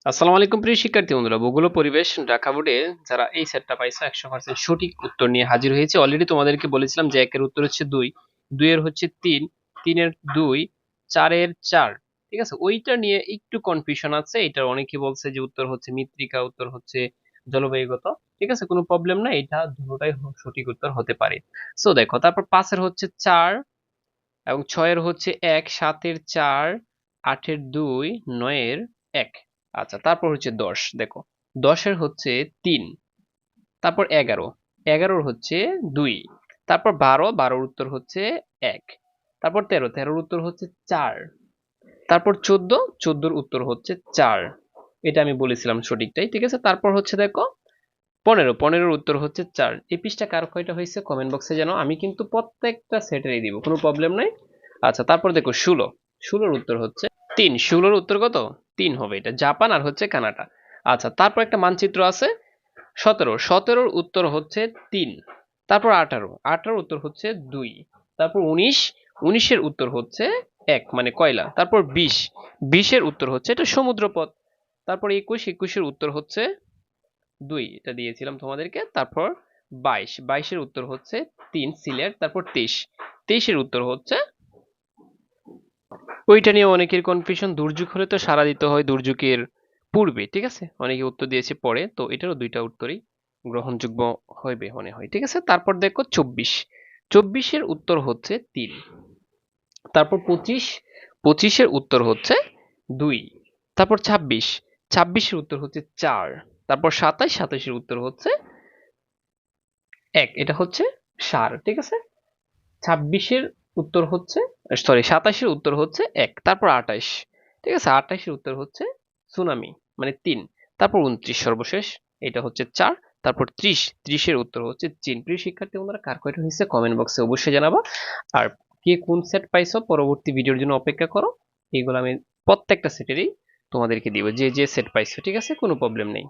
আসসালামু আলাইকুম প্রিয় শিক্ষার্থী বন্ধুরা, ভূগোল ও পরিবেশ ঢাকা বোর্ডে যারা এই সেটটা পাইছো 100% সঠিক উত্তর নিয়ে হাজির হয়েছে। অলরেডি তোমাদেরকে বলেছিলাম যে একের উত্তর হচ্ছে 2, 2 এর হচ্ছে 3, 3 এর 2, 4 এর 4। ঠিক আছে, ওইটা নিয়ে একটু কনফিউশন আছে। এটা অনেকে বলছে যে উত্তর হচ্ছে মৃত্তিকা, উত্তর হচ্ছে জলবায়ুগত। ঠিক আছে, কোনো প্রবলেম না, এটা দুটোটাই সঠিক উত্তর হতে পারে। সো দেখো, তারপর 5 এর হচ্ছে 4 এবং 6 এর হচ্ছে 1, 7 এর 4, 8 এর 2, 9 এর 1। আচ্ছা, তারপর হচ্ছে 10। দেখো, 10 এর হচ্ছে 3, তারপর 11, 11 এর হচ্ছে 2, তারপর 12, 12 এর উত্তর হচ্ছে 1, তারপর 13, 13 এর উত্তর হচ্ছে 4, তারপর 14, 14 এর উত্তর হচ্ছে 4। এটা আমি বলেছিলাম সঠিকটাই। ঠিক আছে, তারপর হচ্ছে দেখো 15, 15 এর উত্তর হচ্ছে 4। এই পৃষ্ঠা কার কয়টা হয়েছে কমেন্ট বক্সে জানাও, আমি কিন্তু প্রত্যেকটা সেটেরই দিব, কোনো প্রবলেম নাই। আচ্ছা, তারপর দেখো 16, 16 এর উত্তর হচ্ছে 3, 16 এর উত্তর কত? 3 হবে, এটা জাপান আর হচ্ছে কানাডা। আচ্ছা, তারপর একটা মানচিত্র আছে। 17, 17 এর উত্তর হচ্ছে 3, তারপর 18, 18 উত্তর হচ্ছে 2, তারপর 19, 19 এর উত্তর হচ্ছে 1 মানে কয়লা, তারপর 20, 20 এর উত্তর হচ্ছে এটা সমুদ্রপথ, তারপর 21, 21 এর উত্তর হচ্ছে 2, এটা দিয়েছিলাম তোমাদেরকে। তারপর 22, 22 এর উত্তর হচ্ছে 3 সিলেট, তারপর 23, 23 এর উত্তর হচ্ছে ওইটা নিয়ে অনেকের কনফিউশন, দুর্যোগ হলে তো সাড়া দিতে হয় দুর্যোগের পূর্বে। ঠিক আছে, অনেকে উত্তর দিয়েছে পরে, তো এটারও দুইটা উত্তরই গ্রহণযোগ্য হবে মনে হয়। ঠিক আছে, তারপর দেখো 24, 24 এর উত্তর হচ্ছে 3, তারপর 25, 25 এর উত্তর হচ্ছে 2, তারপর 26, 26 এর উত্তর হচ্ছে 4, তারপর 27, 27 এর উত্তর হচ্ছে 1, এটা হচ্ছে সার। ঠিক আছে, 26-এর উত্তর হচ্ছে, সরি 27-এর উত্তর হচ্ছে 1, তারপর 28। ঠিক আছে, 28-এর উত্তর হচ্ছে সুনামি মানে 3, তারপর 29 সর্বশেষ, এটা হচ্ছে 4, তারপর 30, 30-এর উত্তর হচ্ছে চীন। প্রিয় শিক্ষার্থী বন্ধুরা, কার কয়টা হয়েছে কমেন্ট বক্সে অবশ্যই জানাবা। আর কে কোন সেট পাইছো পরবর্তী ভিডিওর জন্য অপেক্ষা করো। এইগুলো আমি প্রত্যেকটা সেটেরই তোমাদেরকে দিব, যে যে সেট পাইছো। ঠিক আছে, কোনো প্রবলেম নেই।